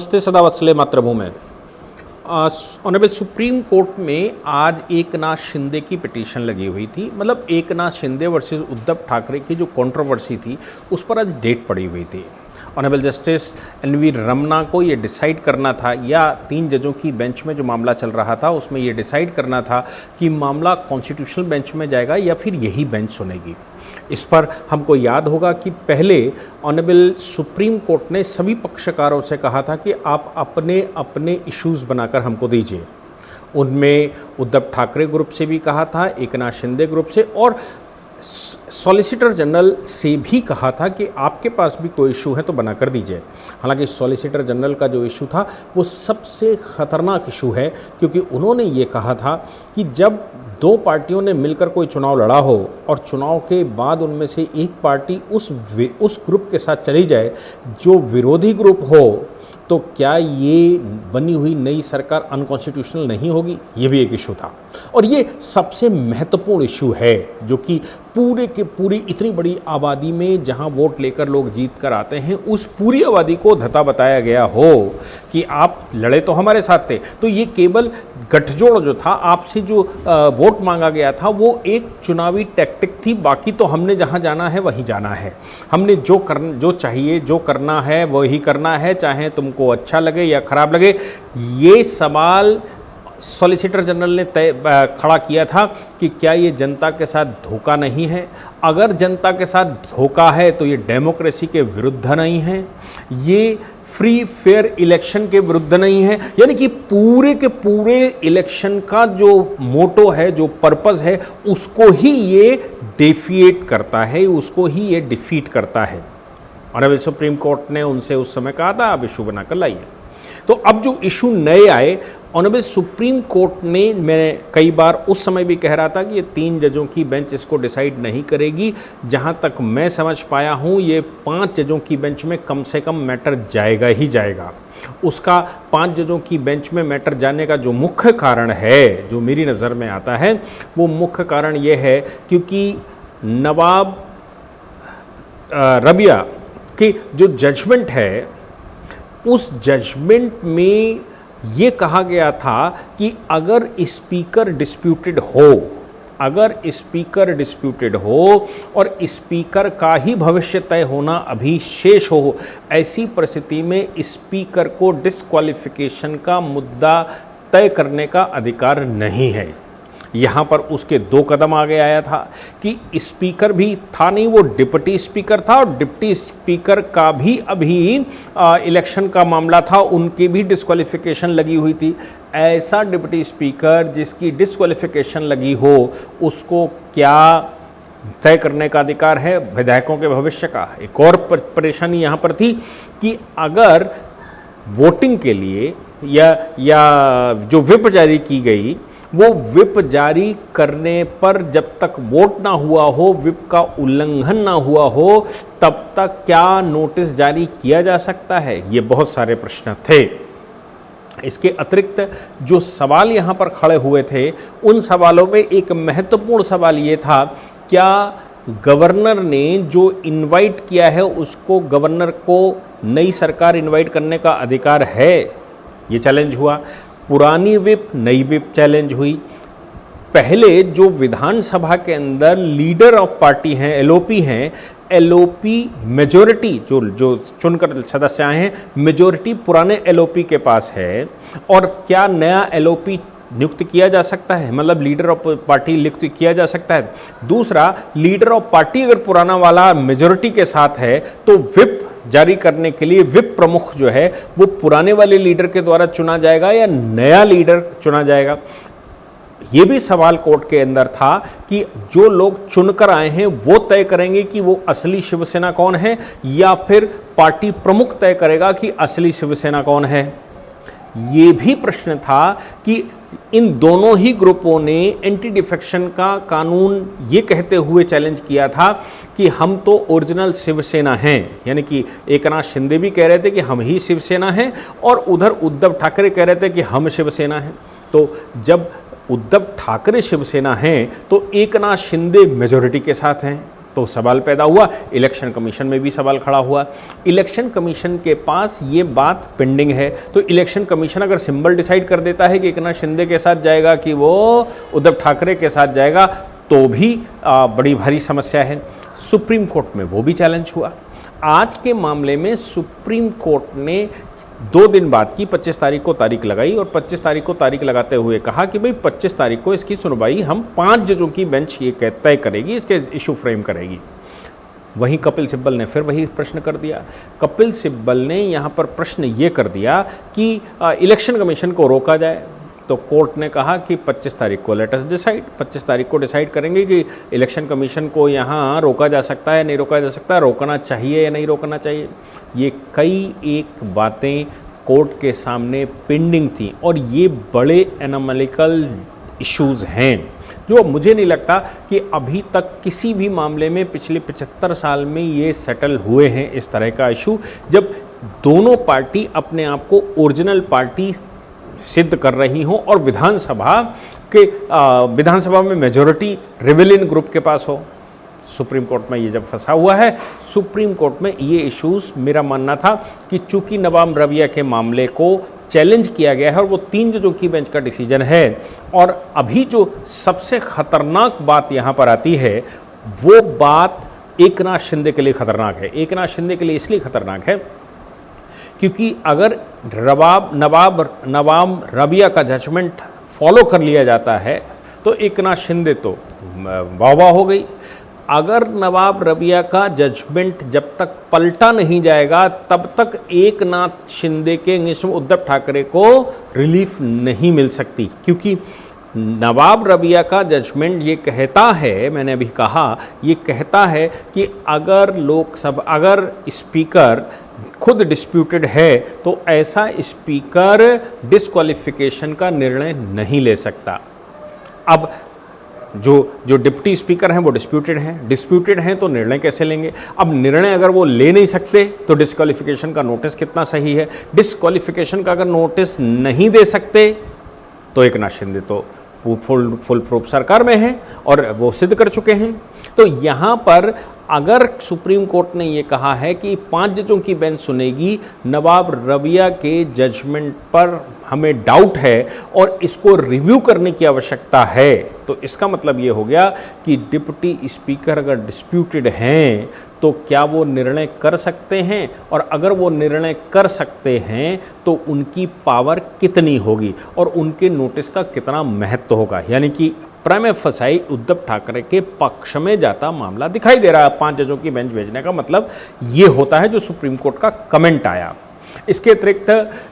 नमस्ते सदा वत्सले मातृभूमि। ऑनरेबल सुप्रीम कोर्ट में आज एकनाथ शिंदे की पिटीशन लगी हुई थी। मतलब एकनाथ शिंदे वर्सेस उद्धव ठाकरे की जो कंट्रोवर्सी थी उस पर आज डेट पड़ी हुई थी। ऑनरेबल जस्टिस एनवी रमना को ये डिसाइड करना था, या 3 जजों की बेंच में जो मामला चल रहा था उसमें ये डिसाइड करना था कि मामला कॉन्स्टिट्यूशनल बेंच में जाएगा या फिर यही बेंच सुनेगी। इस पर हमको याद होगा कि पहले ऑनरेबल सुप्रीम कोर्ट ने सभी पक्षकारों से कहा था कि आप अपने अपने इश्यूज़ बनाकर हमको दीजिए। उनमें उद्धव ठाकरे ग्रुप से भी कहा था, एकनाथ शिंदे ग्रुप से, और सॉलिसिटर जनरल से भी कहा था कि आपके पास भी कोई इशू है तो बना कर दीजिए। हालांकि सॉलिसिटर जनरल का जो इशू था वो सबसे ख़तरनाक इशू है, क्योंकि उन्होंने ये कहा था कि जब 2 पार्टियों ने मिलकर कोई चुनाव लड़ा हो और चुनाव के बाद उनमें से एक पार्टी उस ग्रुप के साथ चली जाए जो विरोधी ग्रुप हो, तो क्या ये बनी हुई नई सरकार अनकॉन्स्टिट्यूशनल नहीं होगी? ये भी एक इशू था। और ये सबसे महत्वपूर्ण इशू है जो कि पूरे के पूरी इतनी बड़ी आबादी में जहां वोट लेकर लोग जीत कर आते हैं, उस पूरी आबादी को धता बताया गया हो कि आप लड़े तो हमारे साथ थे। तो ये केवल गठजोड़ जो था, आपसे जो वोट मांगा गया था, वो एक चुनावी टैक्टिक थी। बाकी तो हमने जहां जाना है वहीं जाना है। हमने जो चाहिए जो करना है वही करना है, चाहे तुमको अच्छा लगे या खराब लगे। ये सवाल सॉलिसिटर जनरल ने खड़ा किया था कि क्या ये जनता के साथ धोखा नहीं है? अगर जनता के साथ धोखा है तो ये डेमोक्रेसी के विरुद्ध नहीं है, ये फ्री फेयर इलेक्शन के विरुद्ध नहीं है। यानी कि पूरे के पूरे इलेक्शन का जो मोटो है, जो पर्पस है, उसको ही ये डेफिएट करता है, उसको ही ये डिफीट करता है। और सुप्रीम कोर्ट ने उनसे उस समय कहा था आप इशू बनाकर लाइए। तो अब जो इशू नए आए, ऑनरेबल सुप्रीम कोर्ट ने, मैं कई बार उस समय भी कह रहा था कि ये 3 जजों की बेंच इसको डिसाइड नहीं करेगी। जहां तक मैं समझ पाया हूं, ये 5 जजों की बेंच में कम से कम मैटर जाएगा ही जाएगा। उसका 5 जजों की बेंच में मैटर जाने का जो मुख्य कारण है, जो मेरी नज़र में आता है, वो मुख्य कारण ये है क्योंकि नवाब रबिया की जो जजमेंट है, उस जजमेंट में ये कहा गया था कि अगर स्पीकर डिस्प्यूटेड हो और स्पीकर का ही भविष्य तय होना अभी शेष हो, ऐसी परिस्थिति में स्पीकर को डिस्क्वालिफिकेशन का मुद्दा तय करने का अधिकार नहीं है। यहाँ पर उसके 2 कदम आगे आया था कि स्पीकर भी था नहीं, वो डिप्टी स्पीकर था, और डिप्टी स्पीकर का भी अभी इलेक्शन का मामला था, उनकी भी डिस्क्वालिफिकेशन लगी हुई थी। ऐसा डिप्टी स्पीकर जिसकी डिस्क्वालिफिकेशन लगी हो, उसको क्या तय करने का अधिकार है? विधायकों के भविष्य का। एक और परेशानी यहाँ पर थी कि अगर वोटिंग के लिए या जो व्हिप जारी की गई, वो व्हिप जारी करने पर जब तक वोट ना हुआ हो, व्हिप का उल्लंघन ना हुआ हो, तब तक क्या नोटिस जारी किया जा सकता है? ये बहुत सारे प्रश्न थे। इसके अतिरिक्त जो सवाल यहाँ पर खड़े हुए थे, उन सवालों में एक महत्वपूर्ण सवाल ये था, क्या गवर्नर ने जो इनवाइट किया है उसको, गवर्नर को नई सरकार इनवाइट करने का अधिकार है? ये चैलेंज हुआ। पुरानी व्हिप, नई व्हिप चैलेंज हुई। पहले जो विधानसभा के अंदर लीडर ऑफ पार्टी हैं, एलओपी हैं, एलओपी मेजॉरिटी जो चुनकर सदस्य आए हैं, मेजॉरिटी पुराने एलओपी के पास है। और क्या नया एलओपी नियुक्त किया जा सकता है? मतलब लीडर ऑफ पार्टी नियुक्त किया जा सकता है। दूसरा, लीडर ऑफ पार्टी अगर पुराना वाला मेजॉरिटी के साथ है तो व्हिप जारी करने के लिए व्हिप प्रमुख जो है वो पुराने वाले लीडर के द्वारा चुना जाएगा या नया लीडर चुना जाएगा? ये भी सवाल कोर्ट के अंदर था कि जो लोग चुनकर आए हैं वो तय करेंगे कि वो असली शिवसेना कौन है, या फिर पार्टी प्रमुख तय करेगा कि असली शिवसेना कौन है? ये भी प्रश्न था कि इन दोनों ही ग्रुपों ने एंटी डिफेक्शन का कानून ये कहते हुए चैलेंज किया था कि हम तो ओरिजिनल शिवसेना हैं। यानी कि एकनाथ शिंदे भी कह रहे थे कि हम ही शिवसेना हैं, और उधर उद्धव ठाकरे कह रहे थे कि हम शिवसेना हैं। तो जब उद्धव ठाकरे शिवसेना हैं तो एकनाथ शिंदे मेजॉरिटी के साथ हैं, तो सवाल पैदा हुआ। इलेक्शन कमीशन में भी सवाल खड़ा हुआ। इलेक्शन कमीशन के पास ये बात पेंडिंग है, तो इलेक्शन कमीशन अगर सिंबल डिसाइड कर देता है कि एकनाथ शिंदे के साथ जाएगा कि वो उद्धव ठाकरे के साथ जाएगा, तो भी बड़ी भारी समस्या है। सुप्रीम कोर्ट में वो भी चैलेंज हुआ। आज के मामले में सुप्रीम कोर्ट ने 2 दिन बाद की 25 तारीख को तारीख लगाई और 25 तारीख को तारीख लगाते हुए कहा कि भाई 25 तारीख को इसकी सुनवाई हम 5 जजों की बेंच ये तय करेगी, इसके इशू फ्रेम करेगी। वहीं कपिल सिब्बल ने फिर वही प्रश्न कर दिया। कपिल सिब्बल ने यहाँ पर प्रश्न ये कर दिया कि इलेक्शन कमीशन को रोका जाए, तो कोर्ट ने कहा कि 25 तारीख को लेट अस डिसाइड, 25 तारीख को डिसाइड करेंगे कि इलेक्शन कमीशन को यहाँ रोका जा सकता है, नहीं रोका जा सकता, रोकना चाहिए या नहीं रोकना चाहिए। ये कई एक बातें कोर्ट के सामने पेंडिंग थी और ये बड़े एनामलिकल इश्यूज़ हैं जो मुझे नहीं लगता कि अभी तक किसी भी मामले में पिछले 75 साल में ये सेटल हुए हैं इस तरह का इशू, जब दोनों पार्टी अपने आप को ओरिजिनल पार्टी सिद्ध कर रही हों और विधानसभा में मेजॉरिटी रिबेलियन ग्रुप के पास हो। सुप्रीम कोर्ट में ये जब फंसा हुआ है, सुप्रीम कोर्ट में ये इश्यूज, मेरा मानना था कि चूंकि नवाब रबिया के मामले को चैलेंज किया गया है और वो 3 जजों की बेंच का डिसीजन है, और अभी जो सबसे खतरनाक बात यहाँ पर आती है वो बात एकनाथ शिंदे के लिए खतरनाक है। एकनाथ शिंदे के लिए इसलिए खतरनाक है क्योंकि अगर नवाब रबिया का जजमेंट फॉलो कर लिया जाता है तो एकनाथ शिंदे तो वाह हो गई। अगर नवाब रबिया का जजमेंट जब तक पलटा नहीं जाएगा तब तक एकनाथ शिंदे के अगेंस्ट उद्धव ठाकरे को रिलीफ नहीं मिल सकती, क्योंकि नवाब रबिया का जजमेंट ये कहता है, मैंने अभी कहा, ये कहता है कि अगर स्पीकर खुद डिस्प्यूटेड है तो ऐसा स्पीकर डिस्क्वालिफिकेशन का निर्णय नहीं ले सकता। अब जो डिप्टी स्पीकर हैं वो डिस्प्यूटेड हैं तो निर्णय कैसे लेंगे? अब निर्णय अगर वो ले नहीं सकते तो डिस्क्वालिफिकेशन का नोटिस कितना सही है? डिस्क्वालिफिकेशन का अगर नोटिस नहीं दे सकते तो एकनाथ शिंदे तो फुल प्रूफ सरकार में है और वो सिद्ध कर चुके हैं। तो यहाँ पर अगर सुप्रीम कोर्ट ने ये कहा है कि 5 जजों की बेंच सुनेगी, नवाब रबिया के जजमेंट पर हमें डाउट है और इसको रिव्यू करने की आवश्यकता है, तो इसका मतलब ये हो गया कि डिप्टी स्पीकर अगर डिस्प्यूटेड हैं तो क्या वो निर्णय कर सकते हैं, और अगर वो निर्णय कर सकते हैं तो उनकी पावर कितनी होगी और उनके नोटिस का कितना महत्व होगा। यानी कि प्राइम फसाई उद्धव ठाकरे के पक्ष में जाता मामला दिखाई दे रहा है। 5 जजों की बेंच भेजने का मतलब ये होता है जो सुप्रीम कोर्ट का कमेंट आया। इसके अतिरिक्त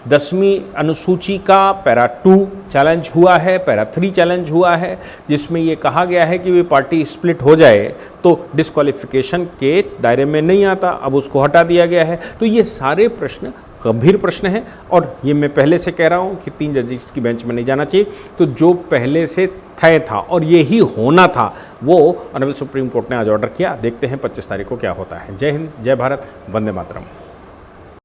10वीं अनुसूची का पैरा 2 चैलेंज हुआ है, पैरा 3 चैलेंज हुआ है, जिसमें ये कहा गया है कि वे पार्टी स्प्लिट हो जाए तो डिस्क्वालिफिकेशन के दायरे में नहीं आता, अब उसको हटा दिया गया है। तो ये सारे प्रश्न गंभीर प्रश्न हैं और ये मैं पहले से कह रहा हूँ कि 3 जजेस की बेंच में नहीं जाना चाहिए। तो जो पहले से तय था और ये ही होना था वो ऑनरेबल सुप्रीम कोर्ट ने आज ऑर्डर किया। देखते हैं 25 तारीख को क्या होता है। जय हिंद, जय भारत, वंदे मातरम।